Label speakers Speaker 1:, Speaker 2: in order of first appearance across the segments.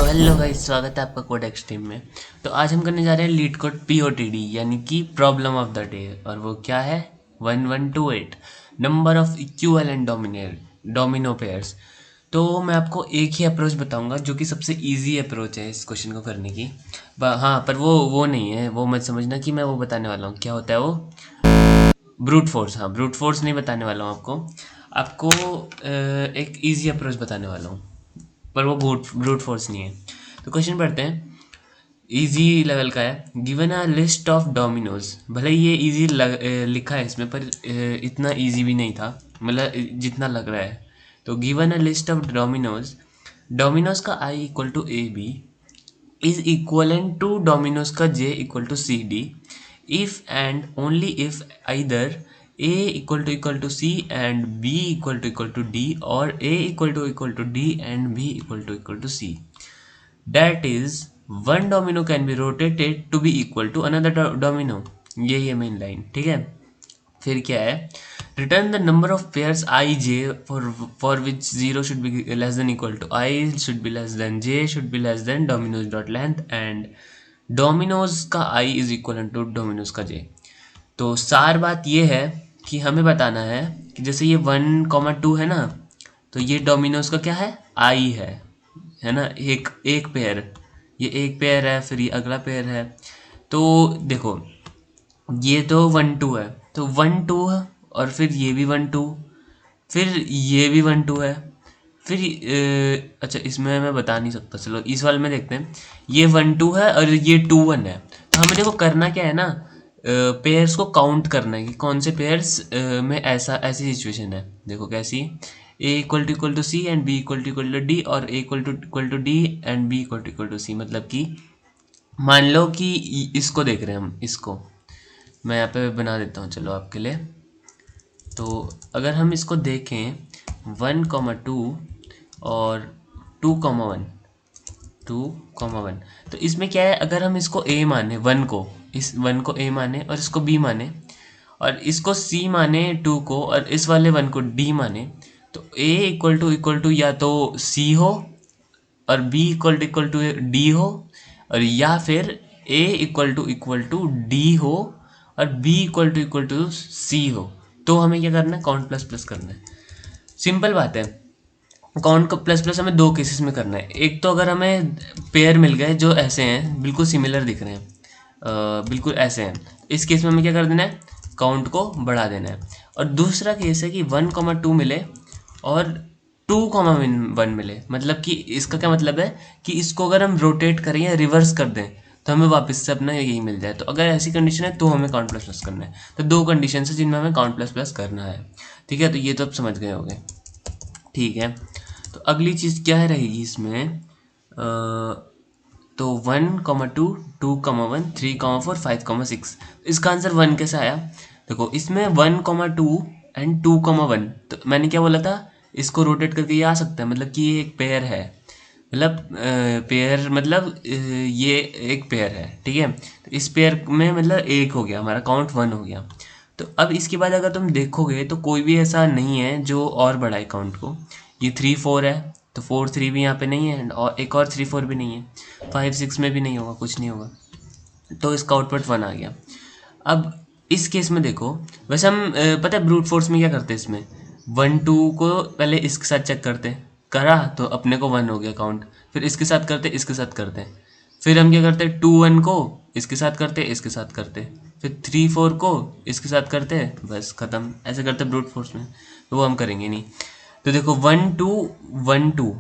Speaker 1: Hello guys, स्वागत है आपका कोड एक्सट्रीम में। तो आज हम करने जा रहे हैं लीड कोड POTD यानी कि प्रॉब्लम ऑफ द डे। और वो क्या है? 1128 number of equivalent domino pairs. तो मैं आपको एक ही अप्रोच बताऊंगा जो कि सबसे इजी अप्रोच है इस क्वेश्चन को करने की। हाँ, पर वो नहीं है, वो मत समझना कि मैं वो बताने वाला हूँ। क्या होता है वो? Brute force. हाँ, ब्रूट फोर्स नहीं बताने वाला हूँ आपको। आपको एक इजी अप्रोच बताने वाला हूँ, पर वो ब्रूट फोर्स नहीं है। तो क्वेश्चन पढ़ते हैं। इजी लेवल का है। Given a list of Domino's. भले ही ये इजी लिखा है इसमें, पर इतना इजी भी नहीं था, मतलब जितना लग रहा है। तो given a list of dominoes, dominoes का i equal to AB is equivalent to Domino's का J equal to CD if and only if either A equal to C and B equal to D or A equal to D and B equal to C. That is, one domino can be rotated to be equal to another domino. यही है main line, ठीक है। फिर क्या है? Return the number of pairs i j for which zero should be less than equal to i should be less than j should be less than dominoes dot length and dominoes का i is equal to dominoes का j. तो सार बात ये है कि हमें बताना है कि जैसे ये 1,2 है ना, तो ये डोमिनोज का क्या है? आई है ना। एक एक पेयर, ये एक पेयर है, फिर ये अगला पेयर है। तो देखो, ये तो 1,2 है, तो 1,2 है, और फिर ये भी 1,2, फिर ये भी 1,2 है, फिर अच्छा, इसमें मैं बता नहीं सकता, चलो इस वाले में देखते हैं। ये 1,2 है और ये 2,1 है। तो हमें देखो करना क्या है ना, पेयर्स को काउंट करना है कि कौन से पेयर्स में ऐसी सिचुएशन है। देखो कैसी? A equal to C and B equal to D, और A equal to D and B equal to C. मतलब कि मान लो कि इसको देख रहे हैं हम, इसको मैं यहाँ पे बना देता हूँ चलो आपके लिए। तो अगर हम इसको देखें 1,2 और 2,1, 2,1, तो इसमें क्या है? अगर हम इसको A माने, 1 को, इस 1 को A माने और इसको B माने और इसको C माने 2 को, और इस वाले 1 को D माने, तो A इक्वल टू या तो C हो और B इक्वल टू D हो, और या फिर A इक्वल टू D हो और B इक्वल टू C हो। तो हमें क्या करना है? काउंट प्लस प्लस करना है। सिंपल बात है। काउंट का प्लस प्लस हमें दो केसेस में करना है। एक तो अगर हमें पेयर मिल गए जो ऐसे हैं, बिल्कुल सिमिलर दिख रहे हैं, बिल्कुल ऐसे हैं, इस केस में हमें क्या कर देना है? काउंट को बढ़ा देना है। और दूसरा केस है कि 1,2 मिले और 2,1 मिले। मतलब कि इसका क्या मतलब है कि इसको अगर हम रोटेट करें या रिवर्स कर दें तो हमें वापस से अपना यही मिल जाए। तो अगर ऐसी कंडीशन है तो हमें काउंट प्लस प्लस करना है। तो दो कंडीशन है जिनमें हमें काउंट प्लस प्लस करना है, ठीक है। तो ये तो आप समझ गए होंगे, ठीक है। तो अगली चीज़ क्या है रहेगी इसमें? तो 1,2, 2,1, 3,4, 5,6। इसका आंसर 1 कैसे आया? देखो इसमें 1,2 एंड 2,1, तो मैंने क्या बोला था? इसको रोटेट करके ये आ सकता है, मतलब कि ये एक पेयर है। मतलब पेयर मतलब ये एक पेयर है, ठीक है। तो इस पेयर में मतलब एक हो गया, हमारा काउंट 1 हो गया। तो अब इसके बाद अगर तुम देखोगे तो कोई भी ऐसा नहीं है जो और बढ़ाए काउंट को। ये 3, 4 है, तो 4, 3 भी यहाँ पे नहीं है, और एक और 3, 4 भी नहीं है, 5, 6 में भी नहीं होगा, कुछ नहीं होगा। तो इसका आउटपुट 1 आ गया। अब इस केस में देखो, वैसे हम पता है ब्रूट फोर्स में क्या करते हैं? इसमें 1,2 को पहले इसके साथ चेक करते हैं, करा तो अपने को 1 हो गया काउंट। फिर इसके साथ करते, इसके साथ करते, फिर हम क्या करते हैं? 2,1 को इसके साथ करते, इसके साथ करते, फिर 3, 4 को इसके साथ करते, बस ख़त्म। ऐसे करते ब्रूट फोर्स में, तो वो हम करेंगे नहीं। तो देखो 1,2, 1,2,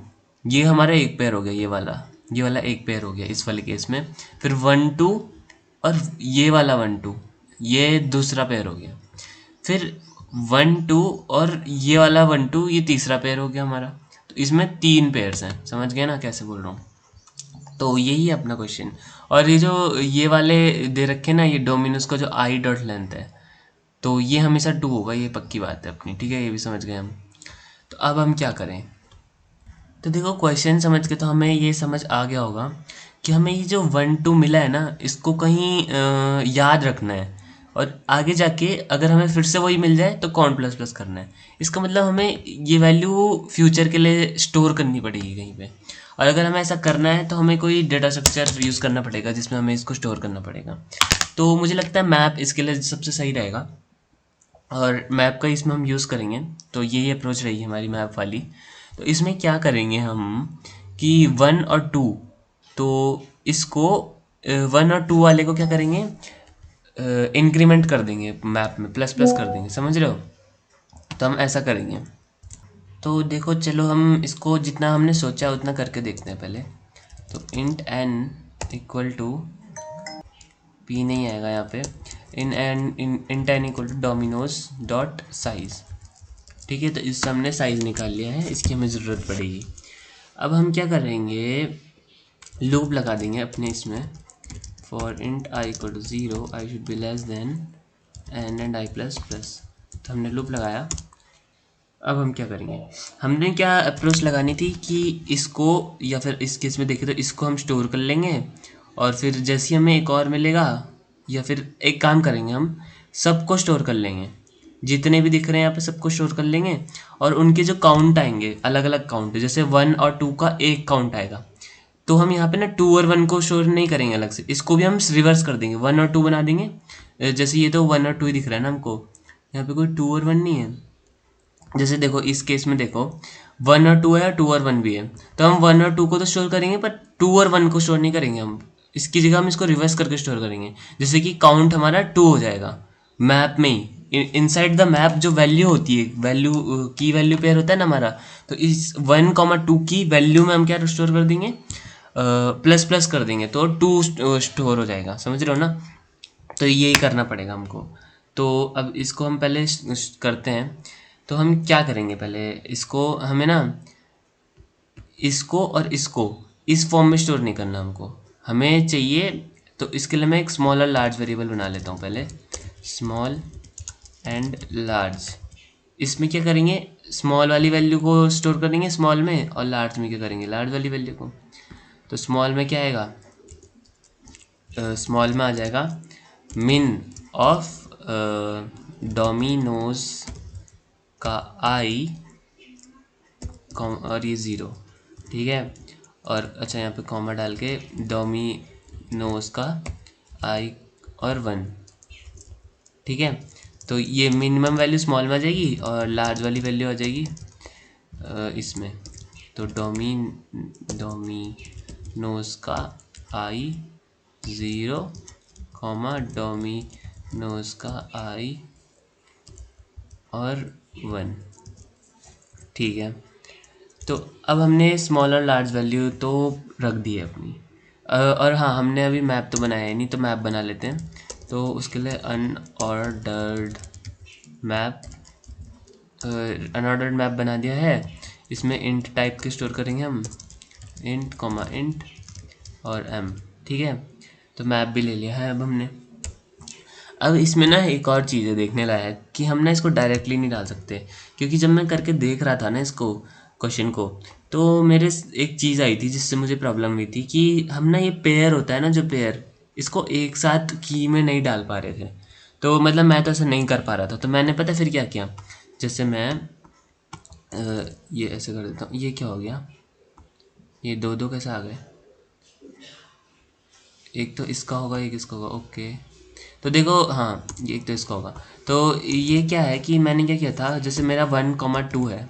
Speaker 1: ये हमारा एक पेयर हो गया, ये वाला एक पेयर हो गया इस वाले केस में। फिर 1,2 और ये वाला 1,2, ये दूसरा पेयर हो गया। फिर 1,2 और ये वाला 1,2, ये तीसरा पेयर हो गया हमारा। तो इसमें 3 पेयर्स हैं, समझ गए ना कैसे बोल रहा हूँ? तो यही है अपना क्वेश्चन। और ये जो ये वाले दे रखे ना, ये डोमिनोज का जो आई डॉट लेंथ है, तो ये हमेशा 2 होगा, ये पक्की बात है अपनी, ठीक है। ये भी समझ गए हम। तो अब हम क्या करें? तो देखो क्वेश्चन समझ के तो हमें ये समझ आ गया होगा कि हमें ये जो 1,2 मिला है ना, इसको कहीं याद रखना है, और आगे जाके अगर हमें फिर से वही मिल जाए तो काउंट प्लस प्लस करना है। इसका मतलब हमें ये वैल्यू फ्यूचर के लिए स्टोर करनी पड़ेगी कहीं पे। और अगर हमें ऐसा करना है तो हमें कोई डेटा स्ट्रक्चर यूज़ करना पड़ेगा जिसमें हमें इसको स्टोर करना पड़ेगा। तो मुझे लगता है मैप इसके लिए सबसे सही रहेगा और मैप का इसमें हम यूज़ करेंगे। तो यही अप्रोच रही है हमारी मैप वाली। तो इसमें क्या करेंगे हम कि 1 और 2, तो इसको 1 और 2 वाले को क्या करेंगे, इंक्रीमेंट कर देंगे मैप में, प्लस प्लस कर देंगे, समझ रहे हो। तो हम ऐसा करेंगे। तो देखो चलो हम इसको जितना हमने सोचा उतना करके देखते हैं पहले। तो int n equal to p नहीं आएगा यहाँ पे, int n equal to dominoes dot size. ठीक है, तो इससे हमने साइज़ निकाल लिया है, इसकी हमें ज़रूरत पड़ेगी। अब हम क्या करेंगे, लूप लगा देंगे अपने इसमें, for int i equal to 0 i should be less than n and i plus plus. तो हमने लूप लगाया। अब हम क्या करेंगे, हमने क्या अप्रोच लगानी थी कि इसको, या फिर इस केस में देखें तो इसको हम स्टोर कर लेंगे और फिर जैसे ही हमें एक और मिलेगा, या फिर एक काम करेंगे, हम सबको स्टोर कर लेंगे, जितने भी दिख रहे हैं यहाँ पे सबको स्टोर कर लेंगे और उनके जो काउंट आएंगे अलग अलग काउंट, जैसे 1 और 2 का एक काउंट आएगा, तो हम यहाँ पे ना 2 और 1 को स्टोर नहीं करेंगे अलग से, इसको भी हम रिवर्स कर देंगे, 1 और 2 बना देंगे। जैसे ये तो 1 और 2 ही दिख रहा है ना हमको, यहाँ पे कोई 2 और 1 नहीं है। जैसे देखो इस केस में देखो 1 और 2 है और 2 और 1 भी है, तो हम 1 और 2 को तो स्टोर करेंगे पर 2 और 1 को स्टोर नहीं करेंगे, हम इसकी जगह हम इसको रिवर्स करके स्टोर करेंगे, जैसे कि काउंट हमारा 2 हो जाएगा मैप में ही। इनसाइड द मैप जो वैल्यू होती है, वैल्यू की वैल्यू पेयर होता है ना हमारा, तो इस 1, 2 की वैल्यू में हम क्या स्टोर कर देंगे, प्लस प्लस कर देंगे, तो 2 स्टोर हो जाएगा, समझ रहे हो ना। तो यही करना पड़ेगा हमको। तो अब इसको हम पहले करते हैं। तो हम क्या करेंगे, पहले इसको हमें ना इसको और इसको इस फॉर्म में स्टोर नहीं करना हमको, हमें चाहिए। तो इसके लिए मैं एक स्मॉल और लार्ज वेरिएबल बना लेता हूँ पहले, स्मॉल एंड लार्ज। इसमें क्या करेंगे, स्मॉल वाली वैल्यू को स्टोर करेंगे स्मॉल में, और लार्ज में क्या करेंगे, लार्ज वाली वैल्यू को। तो स्मॉल में क्या आएगा, स्मॉल में आ जाएगा मिन ऑफ डोमिनोज का आई और ये 0, ठीक है। और अच्छा यहाँ पे कॉमा डाल के डोमिनोज का आई और 1, ठीक है। तो ये मिनिमम वैल्यू स्मॉल में आ जाएगी और लार्ज वाली वैल्यू आ जाएगी इसमें। तो डोमिनोज का आई 0, डोमिनोज का आई और 1, ठीक है। तो अब हमने स्मॉल और लार्ज वैल्यू तो रख दी है अपनी। और हाँ, हमने अभी मैप तो बनाया ही नहीं, तो मैप बना लेते हैं। तो उसके लिए अनऑर्डर्ड मैप बना दिया है। इसमें इंट टाइप के स्टोर करेंगे हम, इंट इंट और m, ठीक है। तो मैप भी ले लिया है अब हमने। अब इसमें ना एक और चीज़ है देखने लायक, कि हम ना इसको डायरेक्टली नहीं डाल सकते, क्योंकि जब मैं करके देख रहा था ना इसको क्वेश्चन को, तो मेरे एक चीज़ आई थी जिससे मुझे प्रॉब्लम हुई थी कि हम ना ये पेयर होता है ना, जो पेयर, इसको एक साथ की में नहीं डाल पा रहे थे। तो मतलब मैं तो ऐसा नहीं कर पा रहा था, तो मैंने पता फिर क्या किया, जैसे मैं ये ऐसे कर देता हूँ। ये क्या हो गया, ये दो दो कैसे आ गए, एक तो इसका होगा एक इसका होगा, ओके। तो देखो हाँ, ये एक तो इसका होगा। तो ये क्या है कि मैंने क्या किया था, जैसे मेरा 1, 2 है,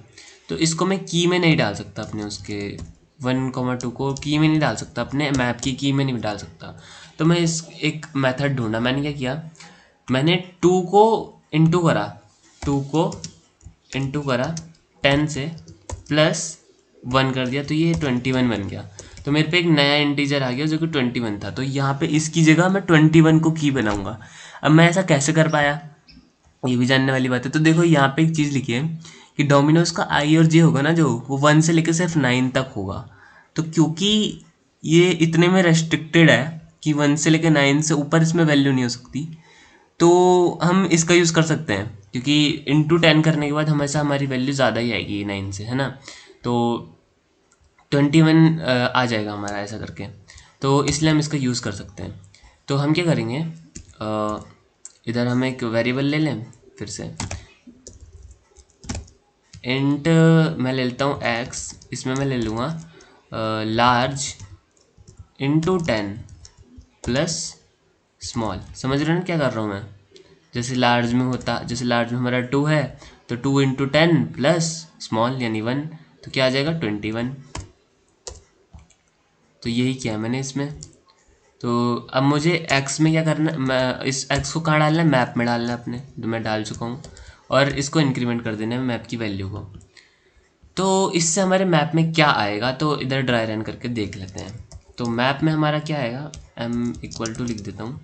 Speaker 1: तो इसको मैं की में नहीं डाल सकता अपने उसके 1, 2 को की में नहीं डाल सकता, अपने मैप की में नहीं डाल सकता। तो मैं इस एक मेथड ढूंढा। मैंने क्या किया, मैंने 2 को इंटू करा, 2 को इंटू करा 10 से, प्लस 1 कर दिया, तो ये 21 बन गया। तो मेरे पे एक नया इंटीजर आ गया जो कि 21 था। तो यहाँ पे इसकी जगह मैं 21 को की बनाऊंगा। अब मैं ऐसा कैसे कर पाया, ये भी जानने वाली बात है। तो देखो यहाँ पे एक चीज़ लिखी है कि डोमिनोज का आई और जे होगा ना, जो वो 1 से लेकर सिर्फ 9 तक होगा। तो क्योंकि ये इतने में रेस्ट्रिक्टेड है कि 1 से लेकर 9 से ऊपर इसमें वैल्यू नहीं हो सकती, तो हम इसका यूज़ कर सकते हैं, क्योंकि इंटू 10 करने के बाद हमेशा हमारी वैल्यू ज़्यादा ही आएगी 9 से, है ना। तो 21 आ जाएगा हमारा ऐसा करके। तो इसलिए हम इसका यूज़ कर सकते हैं। तो हम क्या करेंगे, इधर हम एक वेरिएबल ले लें, फिर से इंट मैं ले लेता हूँ x, इसमें मैं ले लूँगा लार्ज इंटू 10 प्लस स्मॉल। समझ रहे हो ना क्या कर रहा हूँ मैं? जैसे लार्ज में हमारा 2 है तो 2 इंटू 10 प्लस स्मॉल यानी 1, तो क्या आ जाएगा 21। तो यही किया मैंने इसमें। तो अब मुझे x में क्या करना है, मैं इस x को कहाँ डालना है, मैप में डालना है अपने, जो मैं डाल चुका हूँ, और इसको इंक्रीमेंट कर देना है मैप की वैल्यू को। तो इससे हमारे मैप में क्या आएगा, तो इधर ड्राई रन करके देख लेते हैं। तो मैप में हमारा क्या आएगा, m=, लिख देता हूँ।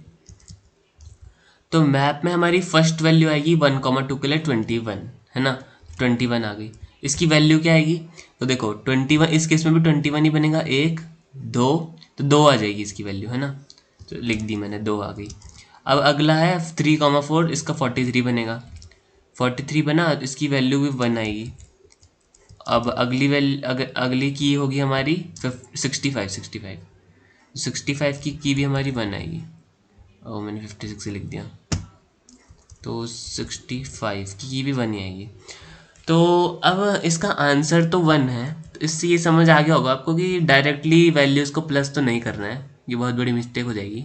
Speaker 1: तो मैप में हमारी फर्स्ट वैल्यू आएगी 1,2 के लिए 21, है ना, 21 आ गई। इसकी वैल्यू क्या आएगी, तो देखो 21, इस केस में भी 21 ही बनेगा, 1 2, तो 2 आ जाएगी इसकी वैल्यू, है ना, तो लिख दी मैंने, 2 आ गई। अब अगला है 3,4, इसका 43 बनेगा, 43 बना, तो इसकी वैल्यू भी 1 आएगी। अब अगली की होगी हमारी 65 की भी हमारी 1 आएगी। और मैंने 56 से लिख दिया, तो 65 की भी 1 ही आएगी। तो अब इसका आंसर तो 1 है। तो इससे ये समझ आ गया होगा आपको कि डायरेक्टली वैल्यूज़ को प्लस तो नहीं करना है, ये बहुत बड़ी मिस्टेक हो जाएगी।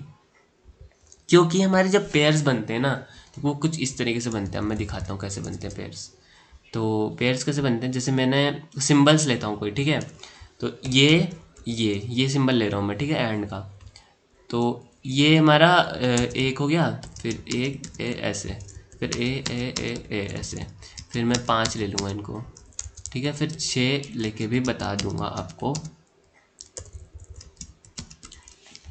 Speaker 1: क्योंकि हमारे जब पेयर्स बनते हैं ना, तो वो कुछ इस तरीके से बनते हैं। अब मैं दिखाता हूँ कैसे बनते हैं पेयर्स। तो पेयर्स कैसे बनते हैं, जैसे मैंने सिंबल्स लेता हूँ कोई, ठीक है, तो ये सिंबल ले रहा हूँ मैं, ठीक है, एंड का। तो ये हमारा एक हो गया, फिर एक ए ऐसे, फिर ए ऐसे, फिर मैं 5 ले लूँगा इनको, ठीक है, फिर 6 लेके भी बता दूंगा आपको।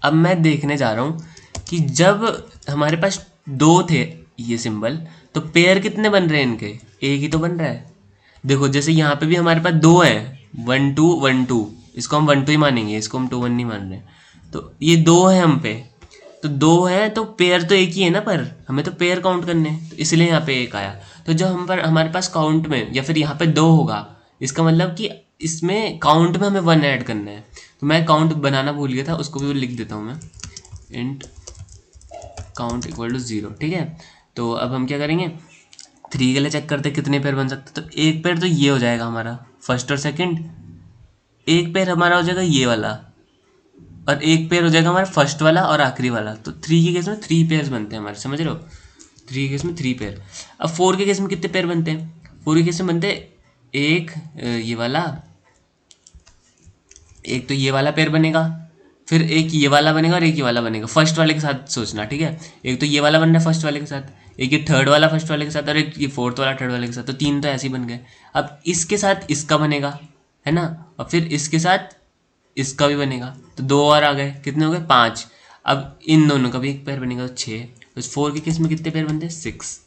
Speaker 1: अब मैं देखने जा रहा हूँ कि जब हमारे पास 2 थे ये सिंबल, तो पेयर कितने बन रहे हैं इनके, एक ही तो बन रहा है। देखो जैसे यहाँ पे भी हमारे पास 2 हैं, 1 2 1 2, इसको हम 1 2 ही मानेंगे, इसको हम 2 1 नहीं मान रहे। तो ये 2 है हम पे, तो 2 है तो पेयर तो एक ही है ना, पर हमें तो पेयर काउंट करने हैं, तो इसलिए यहाँ पे एक आया। तो जब हमारे पास काउंट में या फिर यहाँ पे 2 होगा, इसका मतलब कि इसमें काउंट में हमें 1 ऐड करना है। तो मैं काउंट बनाना भूल गया था, उसको भी लिख देता हूँ मैं, इंट काउंट इक्वल टू 0, ठीक है। तो अब हम क्या करेंगे, 3 के लिए चेक करते हैं कितने पेयर बन सकते। तो एक पेयर तो ये हो जाएगा हमारा फर्स्ट और सेकंड, एक पेयर हमारा हो जाएगा ये वाला, और एक पेयर हो जाएगा हमारा फर्स्ट वाला और आखिरी वाला। तो 3 के केस में 3 पेयर्स बनते हैं हमारे, समझ रहे हो, 3 के केस में 3 पेयर। अब 4 के केस में कितने पेयर बनते हैं, 4 के केस में बनते हैं एक ये वाला, एक तो ये वाला पेयर बनेगा, फिर एक ये वाला बनेगा और एक ये वाला बनेगा, फर्स्ट वाले के साथ सोचना, ठीक है। एक तो ये वाला बन रहा है फर्स्ट वाले के साथ, एक ये थर्ड वाला फर्स्ट वाले के साथ, और एक ये फोर्थ वाला थर्ड वाले के साथ, तो 3 तो ऐसे ही बन गए। अब इसके साथ इसका बनेगा, है ना, और फिर इसके साथ इसका भी बनेगा, तो 2 और आ गए, कितने हो गए 5। अब इन दोनों का भी एक पेयर बनेगा, तो 6। तो 4 के केस में कितने पेयर बनते हैं, 6।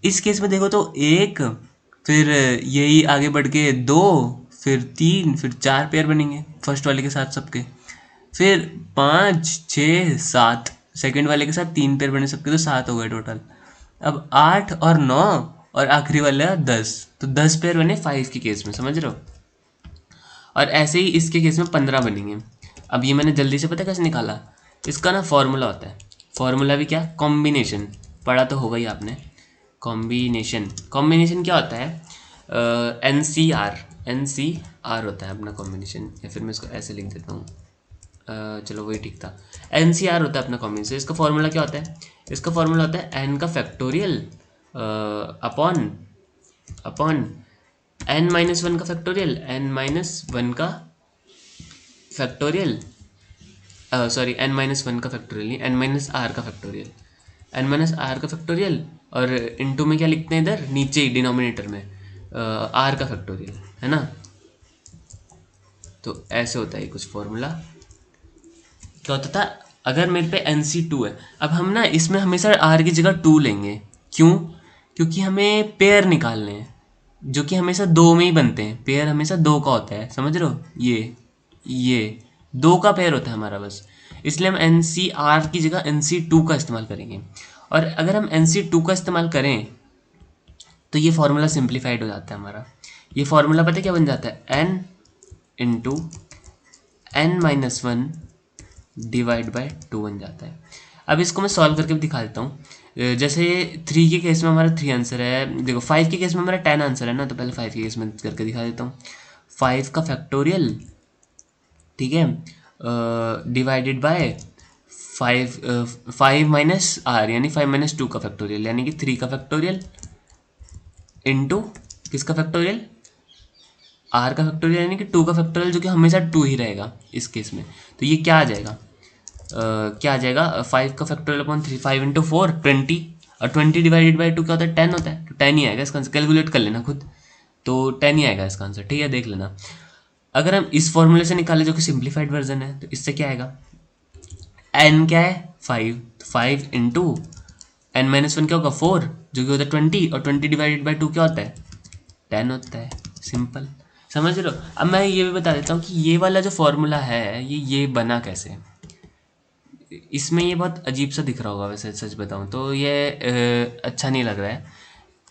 Speaker 1: इस केस में देखो तो एक, फिर यही आगे बढ़ के 2, फिर 3, फिर 4 पेयर बनेंगे फर्स्ट वाले के साथ सबके, फिर 5 6 7 सेकंड वाले के साथ 3 पेयर बने सबके, तो 7 हो गए टोटल। अब 8 और 9 और आखिरी वाला 10, तो 10 पेयर बने 5 के केस में, समझ रहे हो। और ऐसे ही इसके केस में 15 बनेंगे। अब ये मैंने जल्दी से पता कैसे निकाला, इसका ना फॉर्मूला होता है, फॉर्मूला भी क्या, कॉम्बिनेशन, पढ़ा तो होगा ही आपने। कॉम्बिनेशन क्या होता है, NCR होता है अपना कॉम्बिनेशन, या फिर मैं इसको ऐसे लिख देता हूँ, चलो वही ठीक था। NCR होता है अपना कॉम्बिनेशन। इसका फॉर्मूला क्या होता है, इसका फॉर्मूला होता है n का फैक्टोरियल अपॉन n-1 का फैक्टोरियल, n-1 का फैक्टोरियल, सॉरी n-1 का फैक्टोरियल नहीं, n-r का फैक्टोरियल, n-r का फैक्टोरियल, और इनटू में क्या लिखते हैं इधर नीचे ही डिनोमिनेटर में r का फैक्टोरियल, है ना। तो ऐसे होता है कुछ फॉर्मूला। क्या होता था, अगर मेरे पे NC2 है, अब हम ना इसमें हमेशा r की जगह 2 लेंगे, क्यों, क्योंकि हमें पेयर निकालने हैं, जो कि हमेशा 2 में ही बनते हैं, पेयर हमेशा 2 का होता है, समझ रहे हो, ये 2 का पेयर होता है हमारा बस, इसलिए हम NCR की जगह NC2 का इस्तेमाल करेंगे। और अगर हम NC2 का इस्तेमाल करें तो ये फार्मूला सिंप्लीफाइड हो जाता है हमारा। ये फार्मूला पता है क्या बन जाता है, n into n-1 divide by 2 बन जाता है। अब इसको मैं सॉल्व करके भी दिखा देता हूँ। जैसे 3 के केस में हमारा 3 आंसर है, देखो 5 के केस में हमारा 10 आंसर है ना, तो पहले 5 के केस में करके दिखा देता हूँ। 5 का फैक्टोरियल ठीक है, डिवाइडेड बाय 5 माइनस आर यानी 5 - 2 का फैक्टोरियल यानी कि 3 का फैक्टोरियल इंटू किसका फैक्टोरियल, आर का फैक्टोरियल यानी कि 2 का फैक्टोरियल जो कि हमेशा 2 ही रहेगा इस केस में। तो ये क्या आ जाएगा, क्या आ जाएगा, 5 का फैक्टोरियल अपॉन 3, 5 × 4 20, और 20 डिवाइडेड बाई 2 क्या होता है, 10 होता है। तो 10 ही आएगा इसका आंसर, कैलकुलेट कर लेना खुद, तो 10 ही आएगा इसका आंसर, ठीक है, देख लेना। अगर हम इस फॉर्मूले से निकालें जो कि सिंप्लीफाइड वर्जन है, तो इससे क्या आएगा, n क्या है 5, 5 इंटू n-1 क्या होगा 4 जो कि होता है 20, और 20 डिवाइडेड बाई 2 क्या होता है 10 होता है, सिंपल, समझ रहे हो। अब मैं ये भी बता देता हूँ कि ये वाला जो फॉर्मूला है ये बना कैसे। इसमें ये बहुत अजीब सा दिख रहा होगा वैसे, सच बताऊँ तो ये अच्छा नहीं लग रहा है।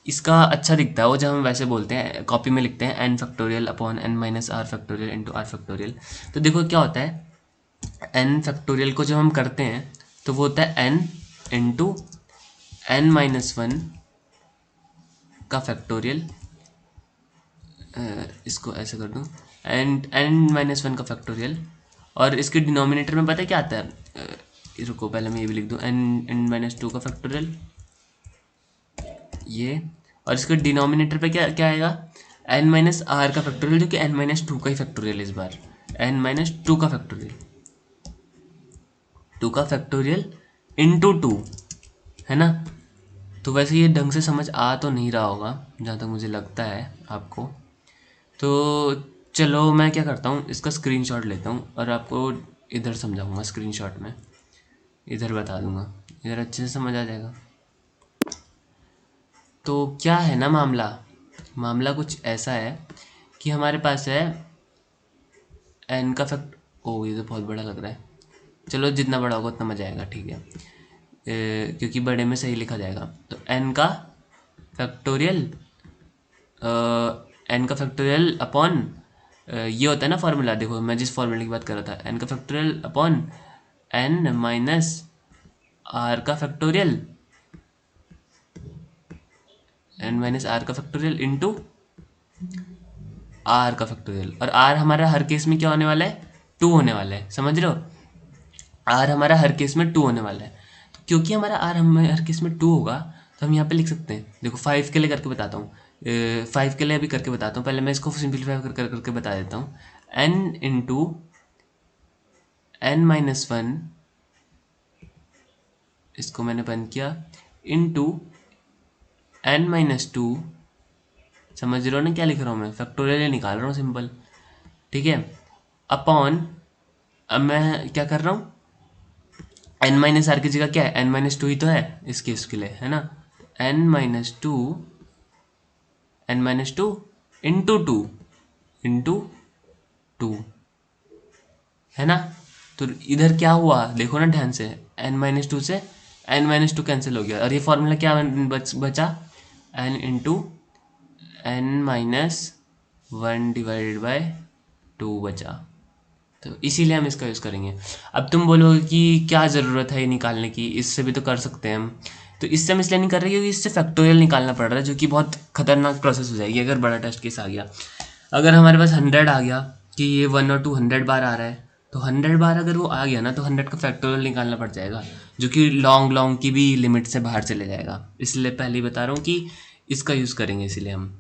Speaker 1: इसका अच्छा दिखता है वो जब हम वैसे बोलते हैं, कॉपी में लिखते हैं n factorial upon n-r factorial into r factorial. तो देखो क्या होता है, n फैक्टोरियल को जब हम करते हैं तो वो होता है n इंटू n-1 का फैक्टोरियल, इसको ऐसे कर दूँ, एंड n-1 का फैक्टोरियल, और इसके डिनोमिनेटर में पता है क्या आता है, रुको पहले मैं ये भी लिख दूँ, n-2 का फैक्टोरियल ये, और इसके डिनोमिनेटर पे क्या क्या आएगा, n-r का फैक्टोरियल जो कि n-2 का ही फैक्टोरियल इस बार, n-2 का फैक्टोरियल, 2 का फैक्टोरियल इंटू 2, है ना। तो वैसे ये ढंग से समझ आ तो नहीं रहा होगा जहाँ तक मुझे लगता है आपको। तो चलो मैं क्या करता हूँ, इसका स्क्रीनशॉट लेता हूँ और आपको इधर समझाऊंगा, स्क्रीनशॉट में इधर बता दूंगा, इधर अच्छे से समझ आ जाएगा। तो क्या है ना मामला, मामला कुछ ऐसा है कि हमारे पास है एन का फैक्ट, ओ ये तो बहुत बड़ा लग रहा है, चलो जितना बड़ा होगा उतना मजा आएगा, ठीक है, क्योंकि बड़े में सही लिखा जाएगा। तो एन का फैक्टोरियल, एन का फैक्टोरियल अपॉन, ये होता है ना फार्मूला, देखो मैं जिस फार्मूले की बात कर रहा था, एन का फैक्टोरियल अपॉन n-r का फैक्टोरियल, n-r का फैक्टोरियल इंटू आर का फैक्टोरियल, और आर हमारा हर केस में क्या होने वाला है, 2 होने वाला है, समझ रहे हो, आर हमारा हर केस में 2 होने वाला है। तो क्योंकि हमारा आर हमें हर केस में 2 होगा, तो हम यहाँ पे लिख सकते हैं, देखो 5 के लिए करके बताता हूँ, 5 के लिए अभी करके बताता हूँ, पहले मैं इसको सिंप्लीफाई करके बता देता हूँ, n इंटू n-1, इसको मैंने बंद किया, इंटू n-2, समझ रहे हो ना क्या लिख रहा हूँ मैं, फैक्टोरियल निकाल रहा हूँ सिंपल, ठीक है, अपॉन, अब मैं क्या कर रहा हूँ, n-r की जगह क्या है, n-2 ही तो है इस केस के लिए, है ना, n-2, n-2 इंटू 2 इंटू 2, है ना। तो इधर क्या हुआ देखो ना ध्यान से, n-2 से n-2 कैंसिल हो गया, और ये फॉर्मूला क्या बचा, n into n-1 divided by 2 बचा। तो इसीलिए हम इसका यूज़ करेंगे। अब तुम बोलोगे कि क्या ज़रूरत है ये निकालने की, इससे भी तो कर सकते हैं हम। तो इससे हम इसलिए नहीं कर रहे क्योंकि इससे फैक्टोरियल निकालना पड़ रहा है, जो कि बहुत खतरनाक प्रोसेस हो जाएगी अगर बड़ा टेस्ट केस आ गया। अगर हमारे पास 100 आ गया कि ये 1 और 2 100 बार आ रहा है, तो 100 बार अगर वो आ गया ना, तो 100 का फैक्टोरियल निकालना पड़ जाएगा, जो कि लॉन्ग लॉन्ग की भी लिमिट से बाहर चले जाएगा। इसलिए पहले ही बता रहा हूँ कि इसका यूज़ करेंगे, इसीलिए हम,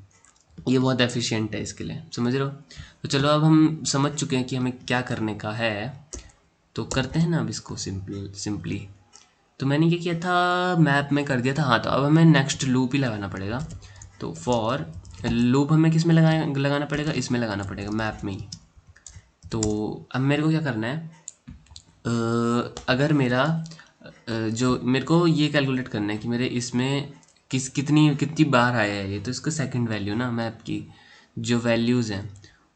Speaker 1: ये बहुत एफिशिएंट है इसके लिए, समझ रहे हो। तो चलो अब हम समझ चुके हैं कि हमें क्या करने का है, तो करते हैं ना अब इसको सिंपली। तो मैंने क्या किया था, मैप में कर दिया था, हाँ, तो अब हमें नेक्स्ट लूप ही लगाना पड़ेगा। तो फॉर लूप हमें किस में लगाना पड़ेगा, इसमें लगाना पड़ेगा, मैप में ही। तो अब मेरे को क्या करना है, अगर मेरा जो मेरे को ये कैलकुलेट करना है कि मेरे इसमें कितनी कितनी बार आया है ये, तो इसका सेकंड वैल्यू ना, मैप की जो वैल्यूज़ हैं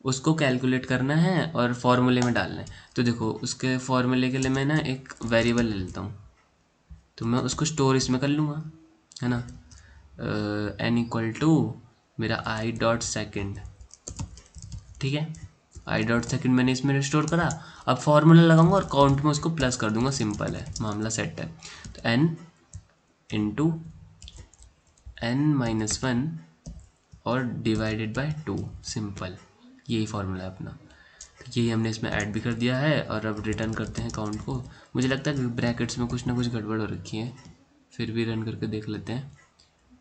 Speaker 1: उसको कैलकुलेट करना है और फॉर्मूले में डालना है। तो देखो उसके फॉर्मूले के लिए मैं ना एक वेरिएबल ले लेता हूँ, तो मैं उसको स्टोर इसमें कर लूँगा, है ना, n इक्वल टू मेरा आई डॉट सेकेंड, ठीक है, आई डॉट सेकेंड मैंने इसमें स्टोर करा। अब फॉर्मूला लगाऊंगा और काउंट में उसको प्लस कर दूंगा, सिंपल है, मामला सेट है। तो n इंटू n-1 और डिवाइडेड बाय 2, सिंपल, यही फॉर्मूला है अपना। तो यही हमने इसमें ऐड भी कर दिया है और अब रिटर्न करते हैं काउंट को। मुझे लगता है ब्रैकेट्स में कुछ ना कुछ गड़बड़ हो रखी है, फिर भी रन करके देख लेते हैं।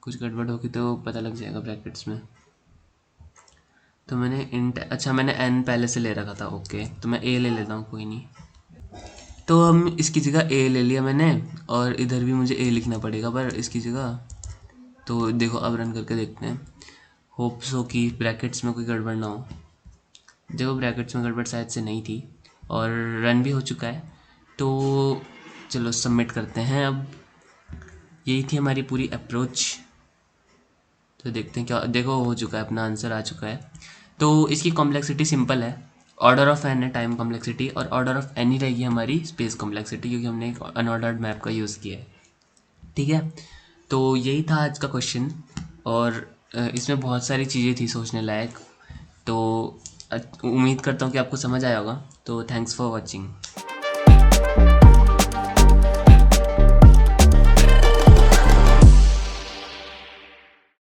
Speaker 1: कुछ गड़बड़ होगी तो पता लग जाएगा ब्रैकेट्स में। तो मैंने इंट, अच्छा मैंने एन पहले से ले रखा था, ओके तो मैं ए ले लेता हूँ, कोई नहीं। तो हम इसकी जगह ए ले लिया मैंने, और इधर भी मुझे ए लिखना पड़ेगा पर इसकी जगह। तो देखो अब रन करके देखते हैं, होप्स हो कि ब्रैकेट्स में कोई गड़बड़ ना हो। देखो ब्रैकेट्स में गड़बड़ शायद से नहीं थी और रन भी हो चुका है। तो चलो सबमिट करते हैं अब। यही थी हमारी पूरी अप्रोच। तो देखते हैं क्या, देखो हो चुका है, अपना आंसर आ चुका है। तो इसकी कॉम्प्लेक्सिटी सिंपल है, ऑर्डर ऑफ एन है टाइम कॉम्प्लेक्सिटी, और ऑर्डर ऑफ एन ही रहेगी हमारी स्पेस कॉम्प्लेक्सिटी, क्योंकि हमने एक अनऑर्डर्ड मैप का यूज़ किया है। ठीक है, तो यही था आज का क्वेश्चन, और इसमें बहुत सारी चीज़ें थी सोचने लायक। तो उम्मीद करता हूँ कि आपको समझ आया होगा। तो थैंक्स फॉर वॉचिंग।